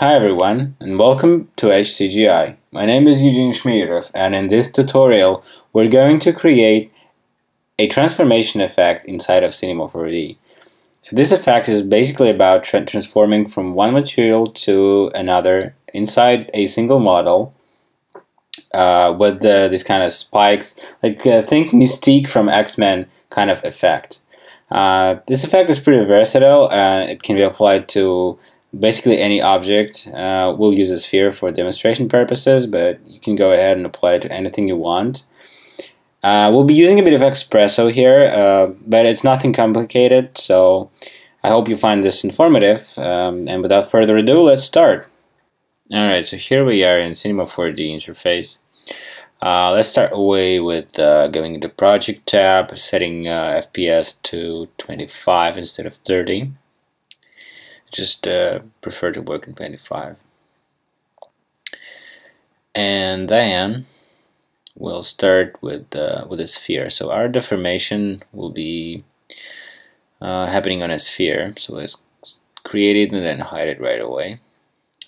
Hi everyone, and welcome to Edge-CGI. My name is Eugene Schmierov, and in this tutorial we're going to create a transformation effect inside of Cinema 4D. So this effect is basically about transforming from one material to another inside a single model with these kind of spikes, like think Mystique from X-Men kind of effect. This effect is pretty versatile and it can be applied to basically any object. We'll use a sphere for demonstration purposes, but you can go ahead and apply it to anything you want. We'll be using a bit of Xpresso here, but it's nothing complicated, so I hope you find this informative. And without further ado, let's start. Alright, so here we are in Cinema 4D interface. Let's start away with going into Project tab, setting FPS to 25 instead of 30. Just prefer to work in 25. And then we'll start with a sphere. So our deformation will be happening on a sphere. So let's create it and then hide it right away.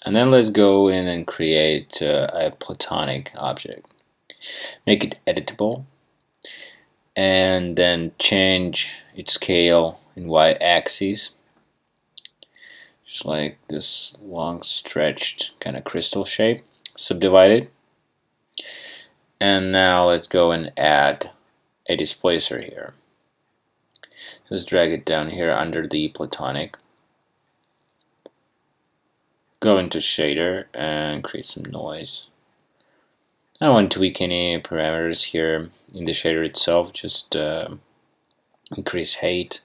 And then let's go in and create a platonic object. Make it editable. And then change its scale in y-axis. Just like this long stretched kind of crystal shape. Subdivide it. And now let's go and add a displacer here. Just drag it down here under the platonic. Go into shader and create some noise. I don't want to tweak any parameters here in the shader itself, just increase height.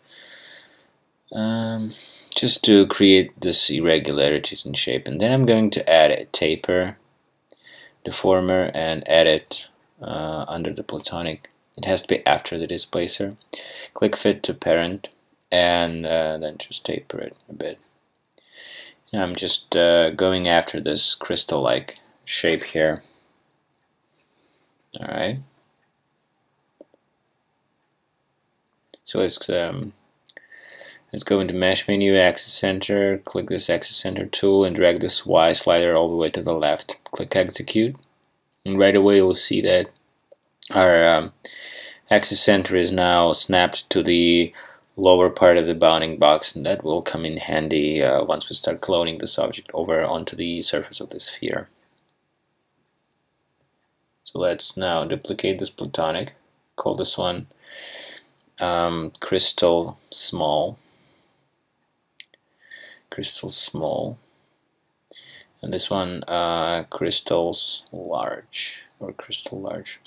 Just to create this irregularities in shape. And then I'm going to add a taper deformer and add it under the platonic. It has to be after the displacer. Click fit to parent and then just taper it a bit. Now I'm just going after this crystal-like shape here. Alright. So let's go into Mesh menu, Axis Center, click this Axis Center tool and drag this Y slider all the way to the left. Click Execute. And right away you'll see that our Axis Center is now snapped to the lower part of the bounding box, and that will come in handy once we start cloning this object over onto the surface of the sphere. So let's now duplicate this platonic, call this one crystal small, and this one crystals large, or crystal large.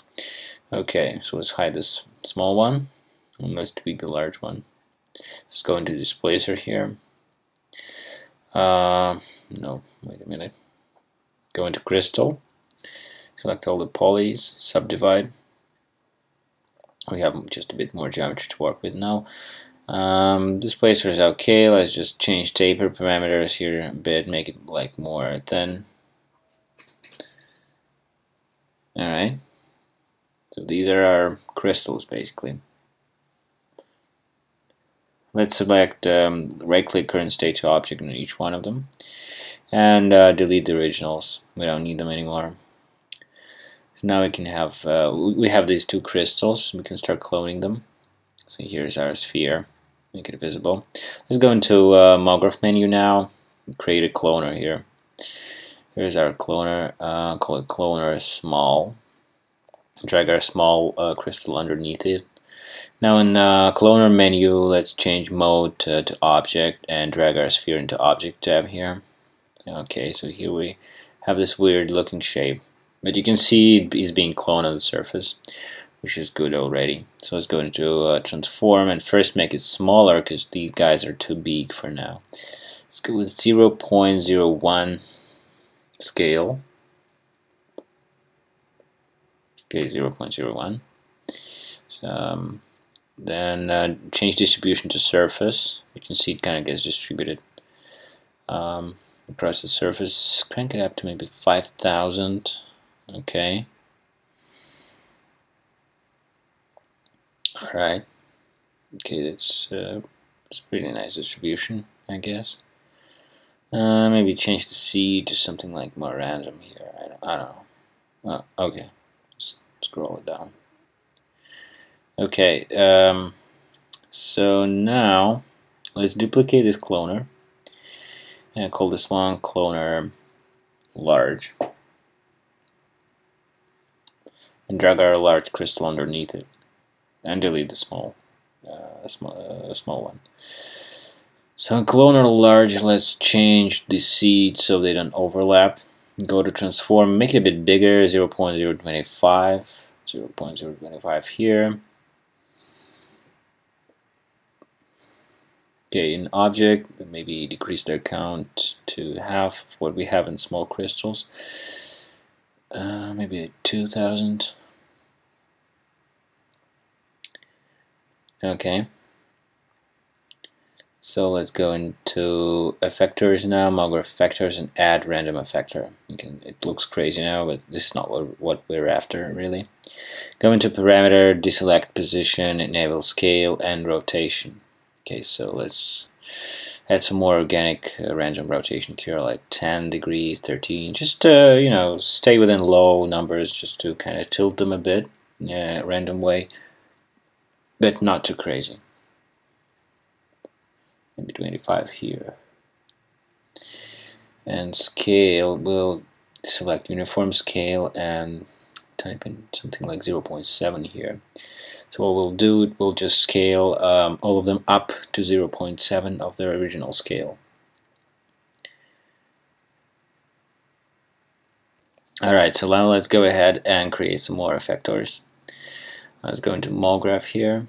Okay, so let's hide this small one and let's tweak the large one. Let's go into displacer here. No, wait a minute. Go into crystal, select all the polys, subdivide. We have just a bit more geometry to work with now. Displacer is okay. Let's just change taper parameters here a bit, make it like more thin. Alright. So these are our crystals basically. Let's select right click current state to object on each one of them and delete the originals. We don't need them anymore. So now we can have we have these two crystals. We can start cloning them. So here's our sphere. Make it visible. Let's go into Mograph menu now. Create a cloner here. Here's our cloner. Call it cloner small. Drag our small crystal underneath it. Now in cloner menu, let's change mode to object and drag our sphere into object tab here. Okay, so here we have this weird looking shape, but you can see it is being cloned on the surface, which is good already. So let's go into transform and first make it smaller because these guys are too big for now. Let's go with 0.01 scale. Okay, 0.01. Then change distribution to surface. You can see it kind of gets distributed across the surface. Crank it up to maybe 5,000. Okay. Alright. Okay, that's pretty nice distribution, I guess. Maybe change the seed to something like more random here. I don't know. Okay, just scroll it down. Okay, so now let's duplicate this cloner and call this one cloner large and drag our large crystal underneath it and delete the small one. So in cloner large, let's change the seeds so they don't overlap. Go to transform, make it a bit bigger, 0.025, 0.025 here. Okay, in object, maybe decrease their count to half of what we have in small crystals. Maybe 2000. Okay. So let's go into effectors now, Mograph effectors, and add random effector. It looks crazy now, but this is not what we're after, really. Go into parameter, deselect position, enable scale and rotation. Okay, so let's add some more organic random rotation here, like 10 degrees, 13. Just you know, stay within low numbers, just to kind of tilt them a bit, random way, but not too crazy. Maybe 25 here. And scale, we'll select uniform scale and type in something like 0.7 here. So what we'll do, we'll just scale all of them up to 0.7 of their original scale. Alright, so now let's go ahead and create some more effectors. Let's go into Mograph here,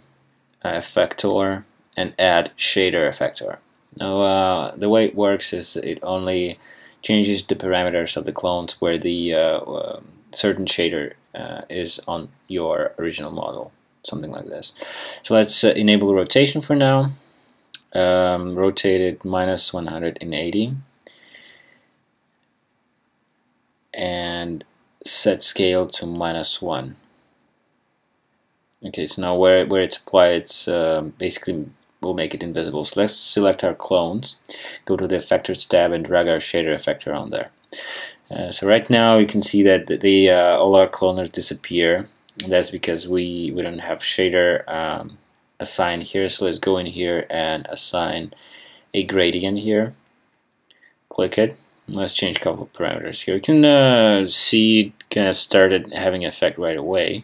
effector, and add shader effector. Now the way it works is it only changes the parameters of the clones where the certain shader is on your original model, something like this. So let's enable rotation for now, rotate it minus 180, and set scale to -1. Okay, so now where it's applied, it's basically we'll make it invisible. So let's select our clones, go to the effectors tab and drag our shader effector on there. So right now you can see that all our cloners disappear. That's because we don't have shader assigned here. So let's go in here and assign a gradient here. Click it. Let's change a couple of parameters here. You can see it kind of started having effect right away.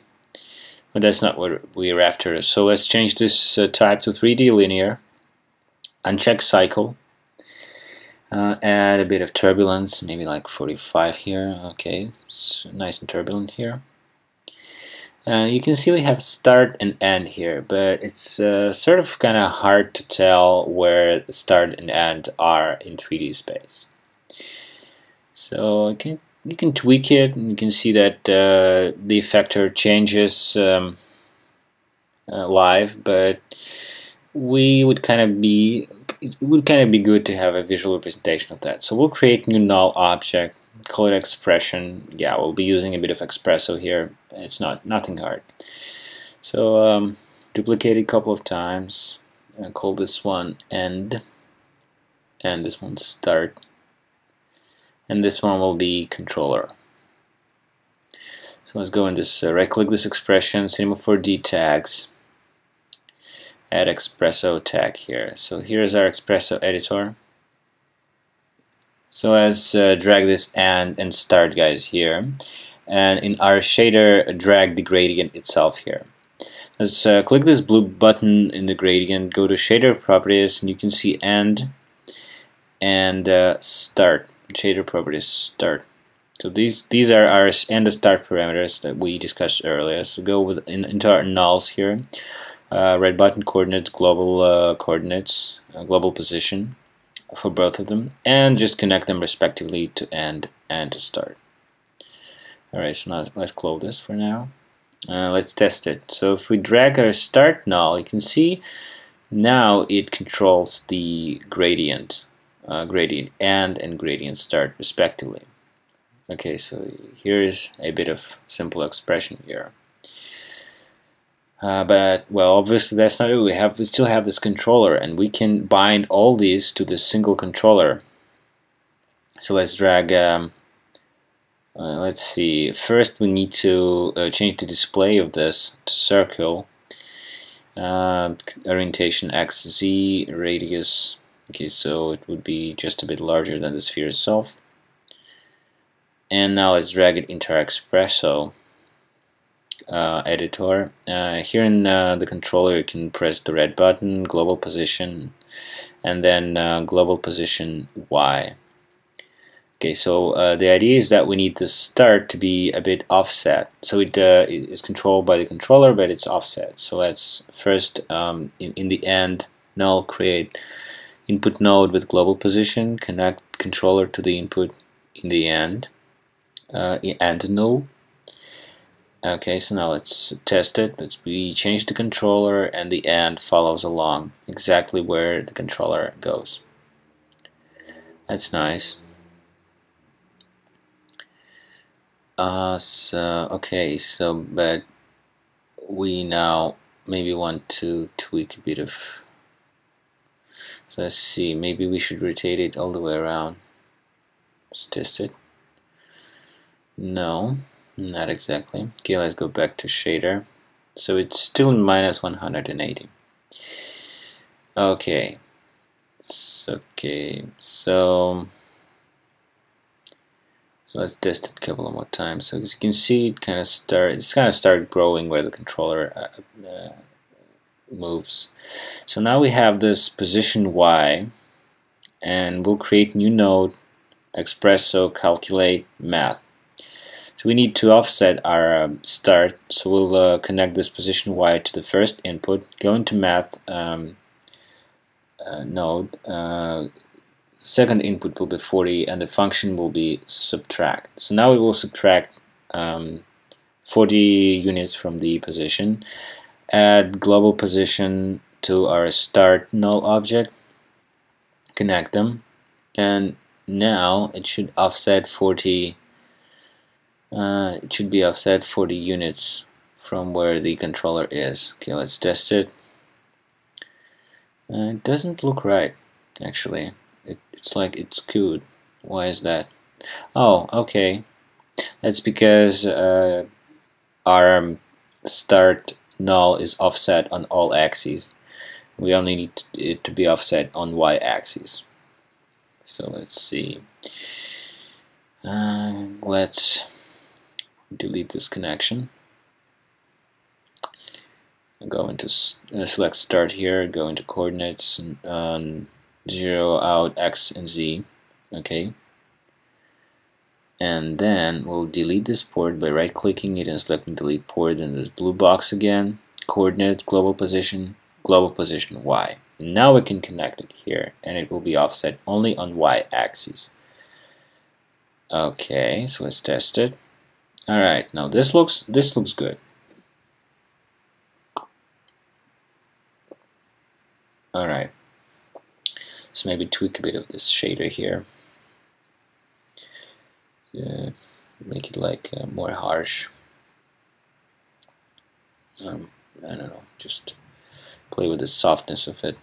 But that's not what we're after. So let's change this type to 3D linear, uncheck cycle, add a bit of turbulence, maybe like 45 here. Okay, it's nice and turbulent here. You can see we have start and end here, but it's sort of kind of hard to tell where the start and end are in 3D space. So you can tweak it, and you can see that the effector changes live, but it would kind of be good to have a visual representation of that. So we'll create new null object, call it expression. Yeah, we'll be using a bit of Xpresso here. It's nothing hard. So duplicate it a couple of times and call this one end, and this one start. And this one will be controller. So let's go in this, right-click this expression, Cinema 4D tags, add Xpresso tag here. So here's our Xpresso editor. So let's drag this and start guys here, and in our shader drag the gradient itself here. Let's click this blue button in the gradient, go to shader properties, and you can see end and start. Shader properties start. So these are our end and start parameters that we discussed earlier. So go into our nulls here. Red button coordinates, global coordinates, global position for both of them, and just connect them respectively to end and to start. Alright, so now let's close this for now. Let's test it. So if we drag our start null, you can see now it controls the gradient. Gradient end and gradient start respectively. Okay, so here is a bit of simple expression here. But well, obviously that's not it. We still have this controller, and we can bind all these to this single controller. So let's drag. Let's see. First, we need to change the display of this to circle. Orientation X, Z, radius. Okay, so it would be just a bit larger than the sphere itself. And now let's drag it into our Xpresso editor. Here in the controller, you can press the red button, global position, and then global position Y. Okay, so the idea is that we need the start to be a bit offset. So it is controlled by the controller, but it's offset. So let's first, in the end, null create input node with global position, connect controller to the input in the end, and null. Okay, so now let's test it. We change the controller, and the end follows along exactly where the controller goes. That's nice. But we now maybe want to tweak a bit of. So let's see. Maybe we should rotate it all the way around. Let's test it. No, not exactly. Okay, let's go back to shader. So it's still minus 180. Okay. So let's test it a couple of more times. So as you can see, it's kind of started growing where the controller moves. So now we have this position Y, and we'll create new node, Xpresso, calculate, math. So we need to offset our start. So we'll connect this position Y to the first input, go into math node. Second input will be 40, and the function will be subtract. So now we will subtract 40 units from the position, add global position to our start null object, connect them, and now it should offset 40. It should be offset 40 units from where the controller is. Okay, let's test it. It doesn't look right, actually. It's like it's skewed. Why is that? Oh, okay. That's because our start null is offset on all axes. We only need it to be offset on y-axis. So let's see. Let's delete this connection. Go into select start here. Go into coordinates and 0 out X and Z. Okay. And then we'll delete this port by right-clicking it and selecting delete port in this blue box again. Coordinates, global position Y. Now we can connect it here, and it will be offset only on y-axis. Okay, so let's test it. All right, now this looks good. All right. So maybe tweak a bit of this shader here. Make it like more harsh. I don't know, just play with the softness of it.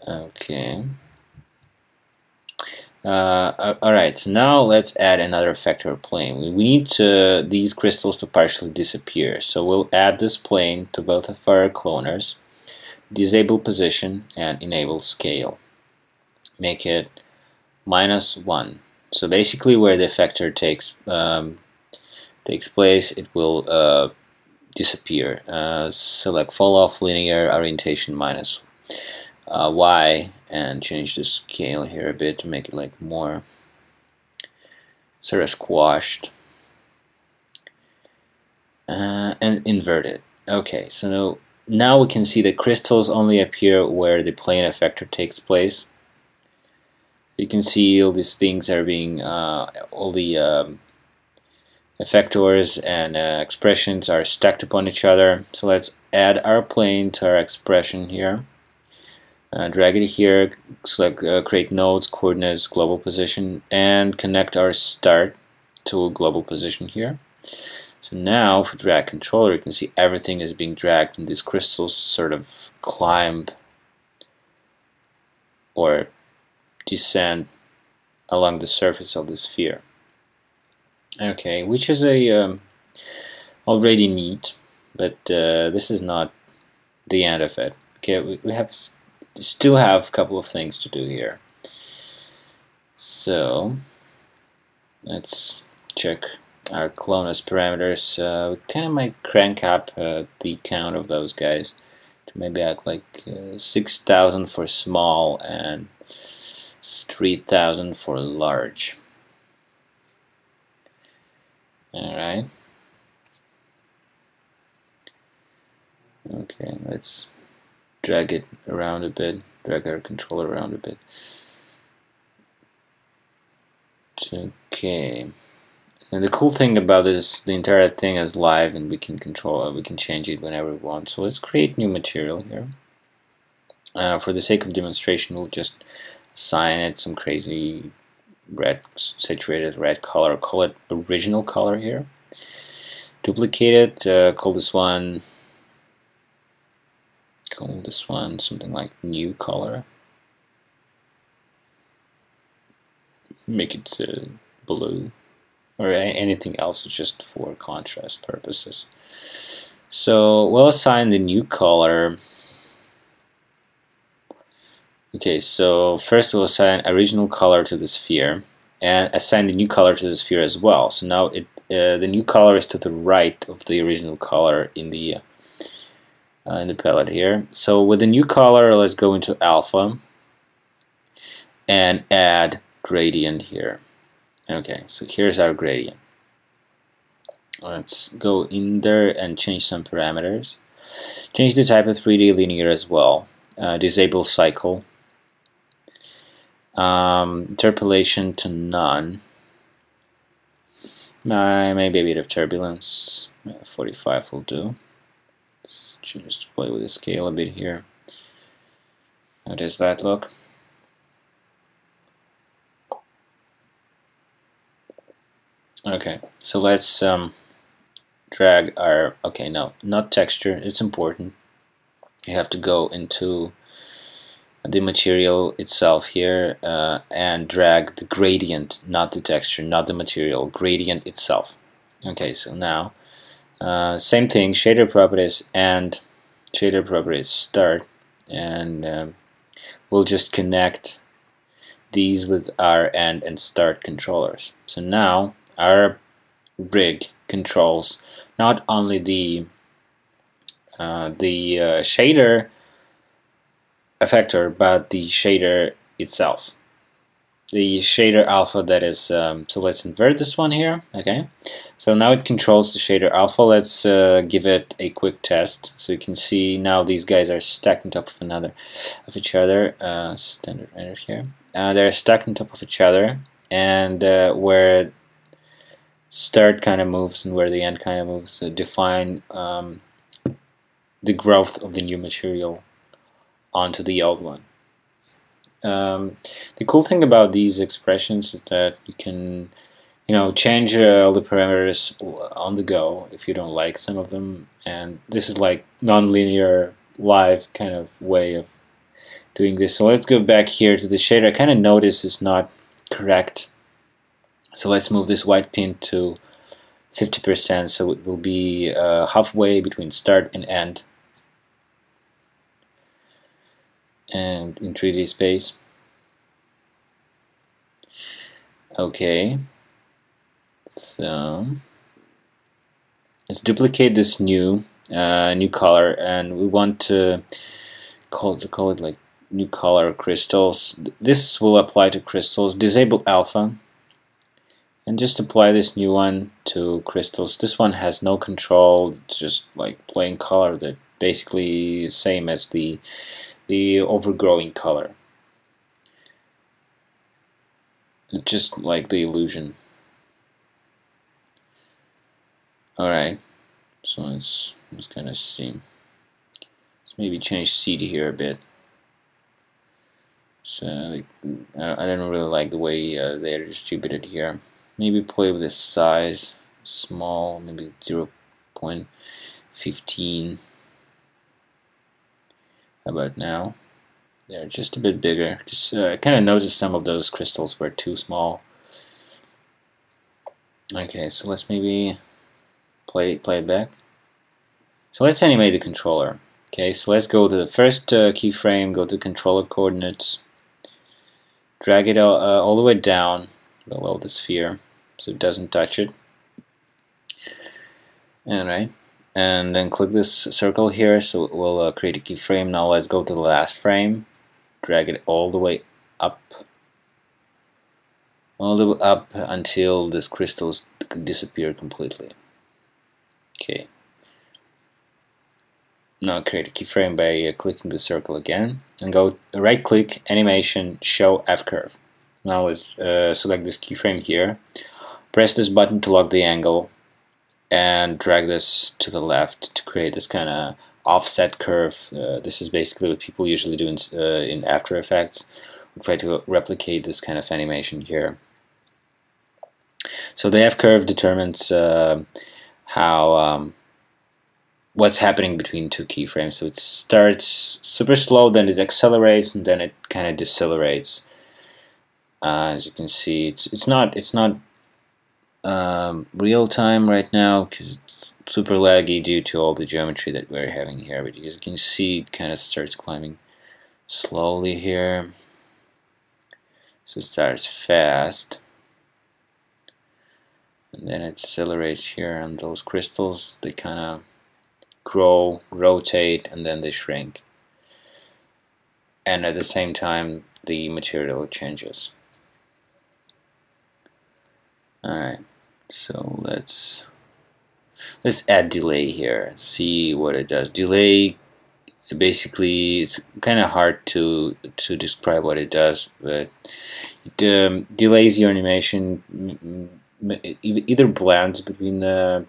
Okay. Alright, so now let's add another effector plane. We need these crystals to partially disappear. So we'll add this plane to both of our cloners. Disable position and enable scale. Make it -1. So basically, where the effector takes place, it will disappear. Select fall off linear orientation -y, and change the scale here a bit to make it like more sort of squashed, and invert it. Okay, so now we can see that crystals only appear where the plane effector takes place. You can see all these things are being, all the effectors and expressions are stacked upon each other. So let's add our plane to our expression here. Drag it here, select create nodes, coordinates, global position, and connect our start to a global position here. So now if we drag controller, you can see everything is being dragged, and these crystals sort of climb or descend along the surface of the sphere. Okay, which is a already neat, but this is not the end of it. Okay, we still have a couple of things to do here. So let's check our clonus parameters. We kind of might crank up the count of those guys to maybe at like 6,000 for small and 3,000 for large. Alright. Okay, let's drag it around a bit, drag our controller around a bit. Okay. And the cool thing about this, the entire thing is live and we can control it, we can change it whenever we want. So let's create new material here. For the sake of demonstration, we'll just assign it some crazy red, saturated red color, call it original color here. Duplicate it, call this one something like new color. Make it blue, or anything else, just for contrast purposes. So we'll assign the new color. Okay, so first we'll assign original color to the sphere and assign the new color to the sphere as well. So now the new color is to the right of the original color in the palette here. So with the new color, let's go into alpha and add gradient here. Okay, so here's our gradient. Let's go in there and change some parameters. Change the type of 3D linear as well. Disable cycle. Interpolation to none. Maybe a bit of turbulence. 45 will do. Let's just play with the scale a bit here. How does that look? Okay, so let's drag our, okay, no, not texture, it's important. You have to go into the material itself here and drag the gradient, not the texture, not the material, gradient itself. Okay, so now same thing, shader properties and shader properties start, and we'll just connect these with our end and start controllers. So now our rig controls not only the shader effector, but the shader itself, the shader alpha, that is. So let's invert this one here. Okay, so now it controls the shader alpha. Let's give it a quick test. So you can see now these guys are stacked on top of each other. Standard render here. They're stacked on top of each other, and where start kind of moves and where the end kind of moves to define the growth of the new material onto the old one. The cool thing about these expressions is that you can, change all the parameters on the go if you don't like some of them, and this is like nonlinear live kind of way of doing this. So let's go back here to the shader. I kind of notice it's not correct. So let's move this white pin to 50%, so it will be halfway between start and end, and in 3D space. Okay, so let's duplicate this new color, and we want to call it like new color crystals. This will apply to crystals. Disable alpha. And just apply this new one to crystals. This one has no control, it's just like plain color, that basically same as the overgrowing color. Just like the illusion. Alright, so let's kind of see. Let's maybe change seed here a bit. So I don't really like the way they're distributed here. Maybe play with the size, small, maybe 0.15. How about now? They're just a bit bigger. Just I kind of noticed some of those crystals were too small. Okay, so let's maybe play it back. So let's animate the controller. Okay, so let's go to the first keyframe, go to controller coordinates, drag it all the way down below the sphere so it doesn't touch it. Alright, and then click this circle here so it will create a keyframe. Now let's go to the last frame, drag it all the way up until this crystals disappear completely. Okay. Now create a keyframe by clicking the circle again and go right click, animation, show F-curve. Now let's select this keyframe here, press this button to lock the angle, and drag this to the left to create this kind of offset curve. This is basically what people usually do in After Effects. We try to replicate this kind of animation here. So the F-curve determines how what's happening between two keyframes. So it starts super slow, then it accelerates, and then it kind of decelerates. As you can see, it's not real time right now because it's super laggy due to all the geometry that we're having here. But you can see it kind of starts climbing slowly here. So it starts fast, and then it accelerates here, and those crystals, they kind of grow, rotate, and then they shrink. And at the same time, the material changes. Alright, so let's add delay here, see what it does. Delay, basically, it's kind of hard to describe what it does, but it delays your animation. It either blends between the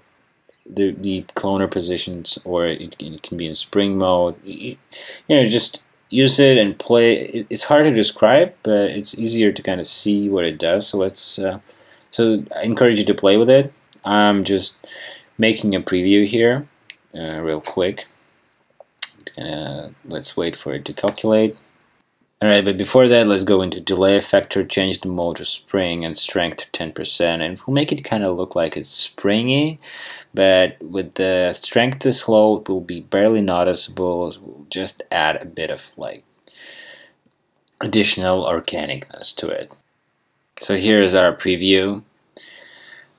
cloner positions, or it can be in spring mode. You know, just use it and play. It's hard to describe, but it's easier to kind of see what it does. So let's. So I encourage you to play with it. I'm just making a preview here, real quick. Let's wait for it to calculate. Alright, but before that, let's go into delay effector, change the mode to spring and strength to 10%, and we'll make it kind of look like it's springy, but with the strength this low, it will be barely noticeable. We'll just add a bit of like additional organicness to it. So here's our preview.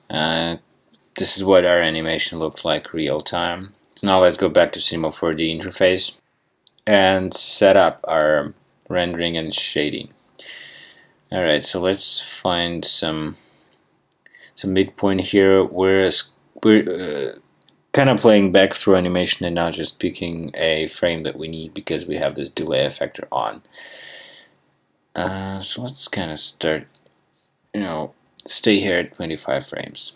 This is what our animation looks like real time. So now let's go back to Cinema 4D interface and set up our rendering and shading. Alright, so let's find some midpoint here. We're kind of playing back through animation and now just picking a frame that we need because we have this delay effector on. So let's kind of start, stay here at 25 frames.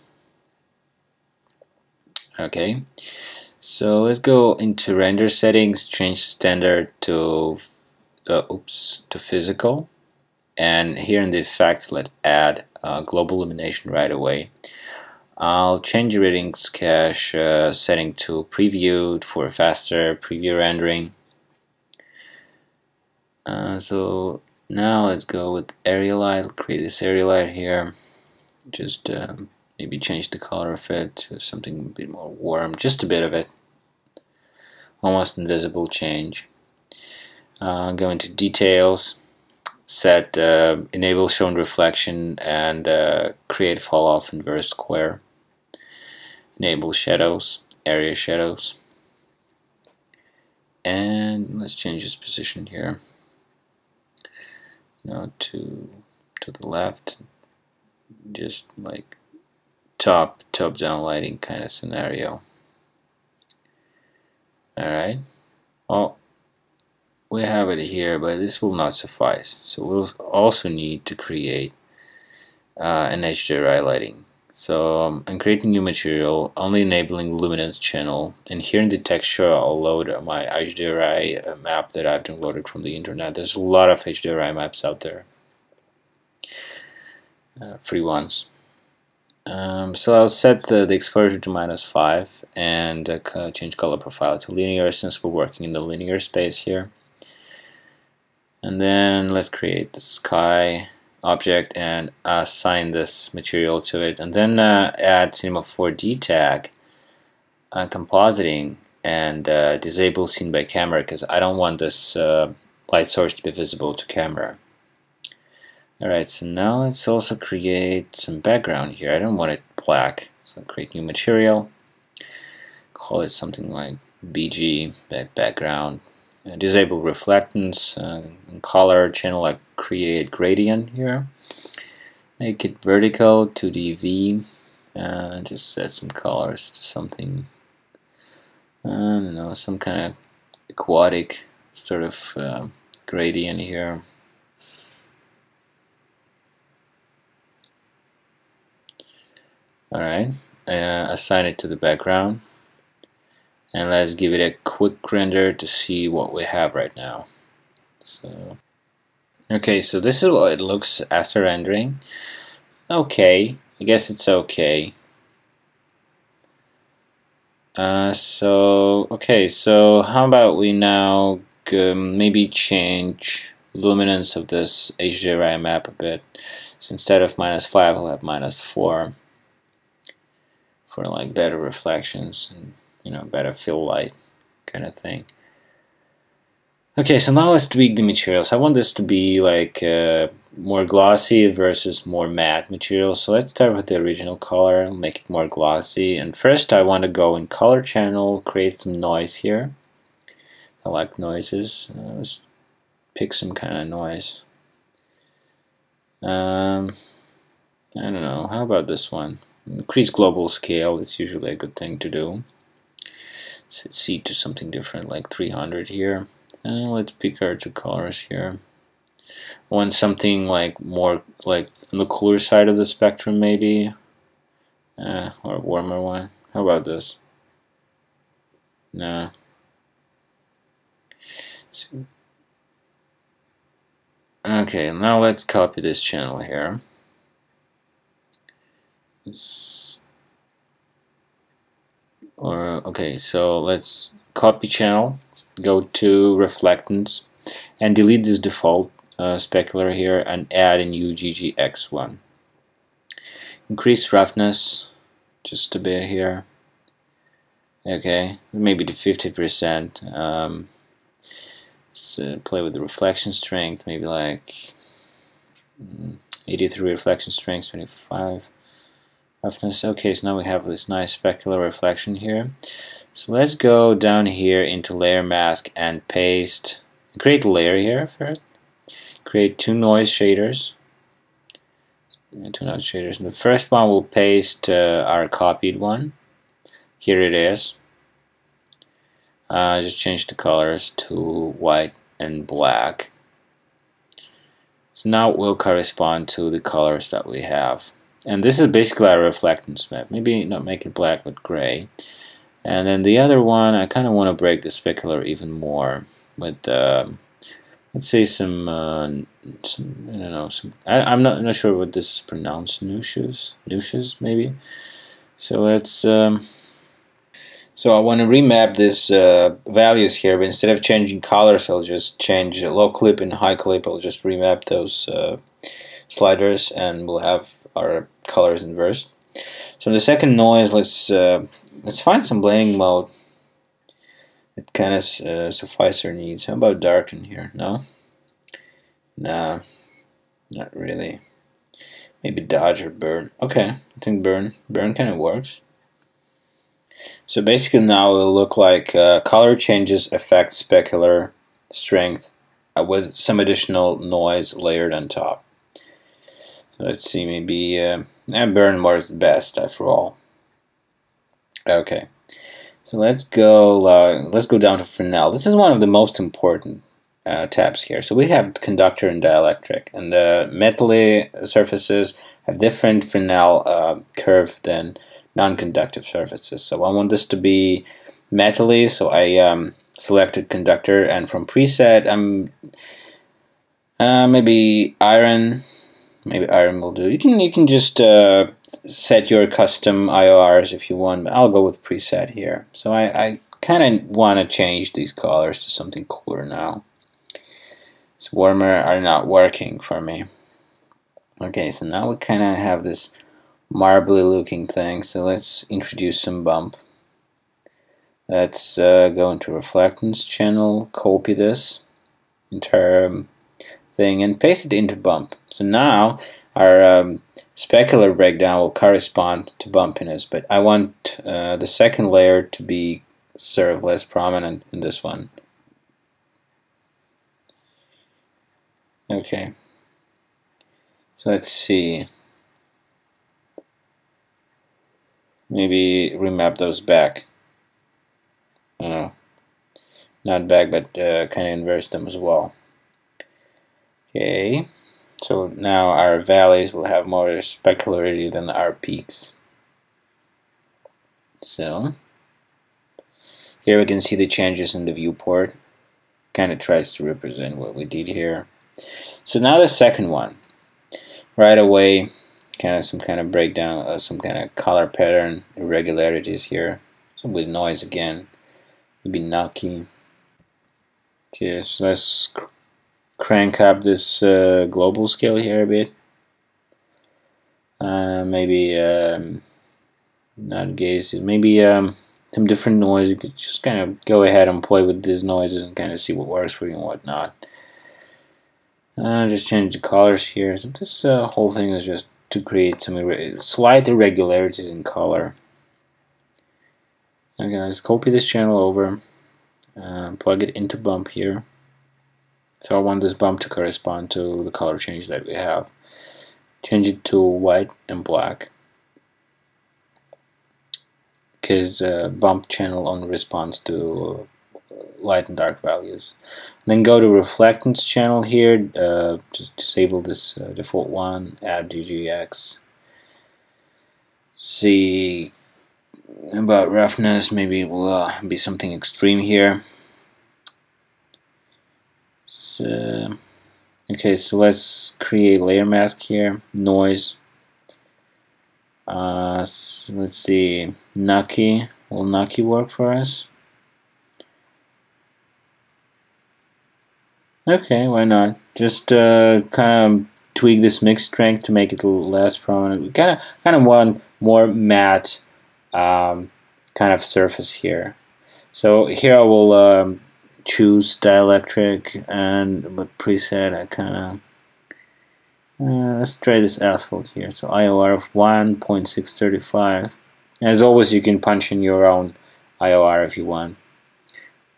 Okay, so let's go into render settings, change standard to physical, and here in the effects, let's add global illumination right away. I'll change the readings cache setting to previewed for faster preview rendering. So now let's go with area light. Create this area light here. Just maybe change the color of it to something a bit more warm, just a bit of it. Almost invisible change. Go into details, set enable shown reflection and create fall off inverse square. Enable shadows, area shadows, and let's change this position here. To the left, just like top down lighting kind of scenario. Alright, well, we have it here, but this will not suffice, so we'll also need to create an Edge-CGI lighting. So I'm creating new material, only enabling luminance channel, and here in the texture I'll load my Edge-CGI map that I've downloaded from the internet. There's a lot of Edge-CGI maps out there, free ones. So I'll set the exposure to -5 and change color profile to linear since we're working in the linear space here. And then let's create the sky object and assign this material to it, and then add Cinema 4D tag, compositing, and disable scene by camera, because I don't want this light source to be visible to camera. Alright, so now let's also create some background here. I don't want it black, so create new material, call it something like BG, background. Disable reflectance, and color channel, like create gradient here. Make it vertical to the V, just set some colors to something, I don't know, some kind of aquatic sort of gradient here. Alright, assign it to the background, and let's give it a quick render to see what we have right now. So, okay, so this is what it looks after rendering. Okay, I guess it's okay. So how about we now maybe change luminance of this Edge-CGI map a bit. So instead of -5, I'll have -4 for like better reflections and, you know, better fill light kind of thing. Okay, so now let's tweak the materials. I want this to be like more glossy versus more matte material. So let's start with the original color, make it more glossy. And first I want to go in color channel, create some noise here. I like noises. Let's pick some kind of noise. I don't know, how about this one? Increase global scale, it's usually a good thing to do. Set C to something different, like 300 here. And let's pick our two colors here. I want something like more like on the cooler side of the spectrum, maybe, or a warmer one. How about this? No. Okay, now let's copy this channel here. Okay, so let's copy channel, go to reflectance, and delete this default specular here and add a new GGX1. Increase roughness just a bit here. Okay, maybe to 50%. So play with the reflection strength, maybe like 83 reflection strength, 25 roughness. Okay, so now we have this nice specular reflection here. So let's go down here into layer mask and paste. Create a layer here first. Create two noise shaders. And the first one will paste our copied one. Here it is. Just change the colors to white and black. So now it will correspond to the colors that we have. And this is basically our reflectance map. Maybe not make it black but gray. And then the other one, I kind of want to break the specular even more with let's say some I don't know, I'm not sure what this is pronounced, nooshes maybe. So let's so I want to remap these values here, but instead of changing colors, I'll just change low clip and high clip. I'll just remap those sliders, and we'll have our colors inversed. So in the second noise, let's find some blending mode. It kind of suffices our needs. How about darken here? No? Nah, not really. Maybe dodge or burn. Okay, I think burn kind of works. So basically now it will look like color changes affect specular strength with some additional noise layered on top. So let's see, maybe burn works best after all. Okay, so let's go down to fresnel. This is one of the most important tabs here. So we have conductor and dielectric, and the metally surfaces have different fresnel curve than non-conductive surfaces. So I want this to be metally, so I selected conductor, and from preset maybe iron. Maybe iron will do. You can just set your custom IORs if you want, but I'll go with preset here. So I kind of want to change these colors to something cooler now. This warmer are not working for me. Okay, so now we kind of have this marbly looking thing, so let's introduce some bump. Let's go into reflectance channel, copy this entire thing and paste it into bump. So now our specular breakdown will correspond to bumpiness, but I want the second layer to be sort of less prominent in this one. Okay, so let's see. Maybe remap those back. Not back, but kind of inverse them as well. Okay, so now our valleys will have more specularity than our peaks. So here we can see the changes in the viewport. Kind of tries to represent what we did here. So now the second one. Right away, some kind of breakdown, some kind of color pattern irregularities here. So with noise again, maybe knocky. Okay, so let's crank up this global scale here a bit. Maybe not gaze. Maybe some different noise. You could just kind of go ahead and play with these noises and kind of see what works for you and what not. Just change the colors here. So this whole thing is just to create some slight irregularities in color. Okay, let's copy this channel over, plug it into bump here. So I want this bump to correspond to the color change that we have. Change it to white and black, because bump channel only responds to light and dark values. Then go to reflectance channel here, just disable this default one, add GGX. See about roughness, maybe it will be something extreme here. So, okay, so let's create layer mask here, noise. So let's see, knocky. Will knocky work for us? Okay, why not? Just kind of tweak this mix strength to make it a little less prominent. We kind of want more matte kind of surface here. So here I will choose dielectric, and with preset I kind of let's try this asphalt here. So IOR of 1.635. As always, you can punch in your own IOR if you want.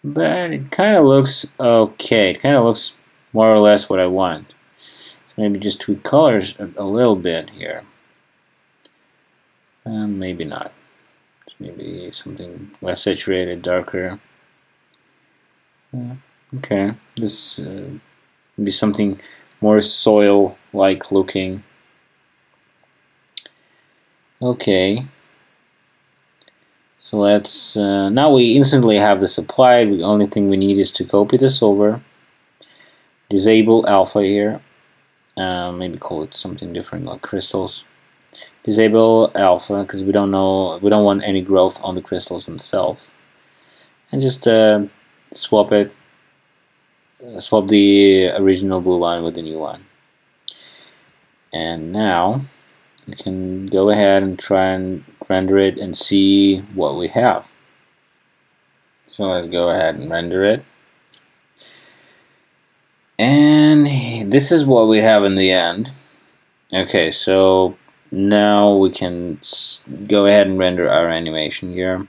But it kind of looks okay. It kind of looks more or less what I want. So maybe just tweak colors a little bit here. Maybe not. So maybe something less saturated, darker. Okay, this maybe something more soil-like looking. Okay. So let's, now we instantly have this applied. The only thing we need is to copy this over, disable alpha here, maybe call it something different like crystals. Disable alpha because we don't want any growth on the crystals themselves, and just swap the original blue line with the new one. And now we can go ahead and try and render it and see what we have. So let's go ahead and render it. And this is what we have in the end. Okay, so now we can go ahead and render our animation here.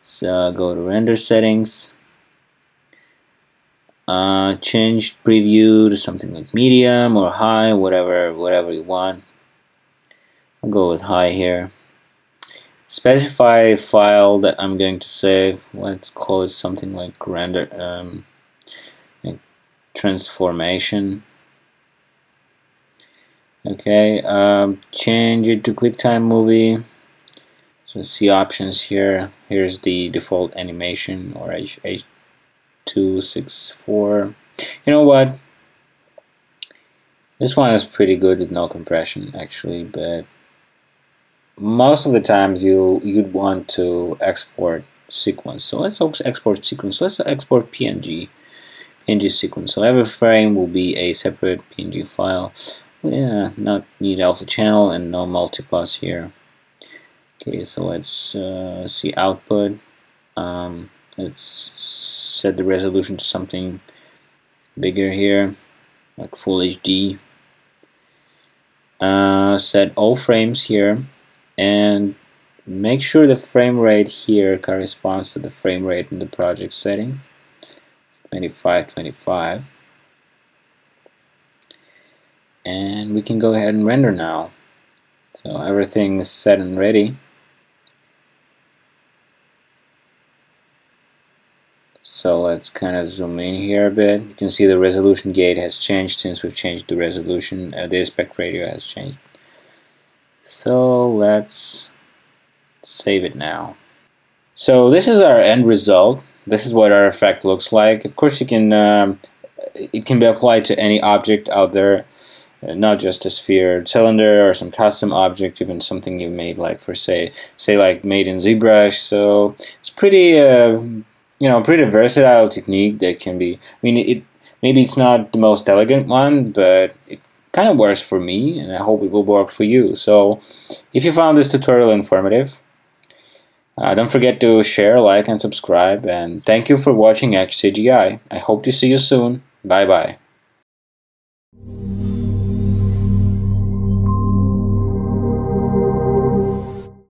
So go to render settings. Change preview to something like medium or high, whatever you want. I'll go with high here. Specify a file that I'm going to save. Let's call it something like render like transformation. Okay, change it to QuickTime Movie. So see options here. Here's the default animation or H264. You know what? This one is pretty good with no compression actually, but most of the times you'd want to export sequence. So let's also export sequence. Let's export PNG. PNG sequence. So every frame will be a separate PNG file. Yeah, not need alpha channel and no multipass here. Okay, so let's see output. Let's set the resolution to something bigger here, like full HD. Set all frames here and make sure the frame rate here corresponds to the frame rate in the project settings. 25. And we can go ahead and render now. So everything is set and ready. So let's kind of zoom in here a bit. You can see the resolution gate has changed since we've changed the resolution. The aspect ratio has changed. So let's save it now. So this is our end result. This is what our effect looks like. Of course, you can it can be applied to any object out there, not just a sphere, cylinder, or some custom object, even something you made, like for say like made in ZBrush. So it's pretty pretty versatile technique that can be. I mean, maybe it's not the most elegant one, but it kind of works for me, and I hope it will work for you. So if you found this tutorial informative, don't forget to share, like, and subscribe, and thank you for watching Edge-CGI. I hope to see you soon. Bye bye.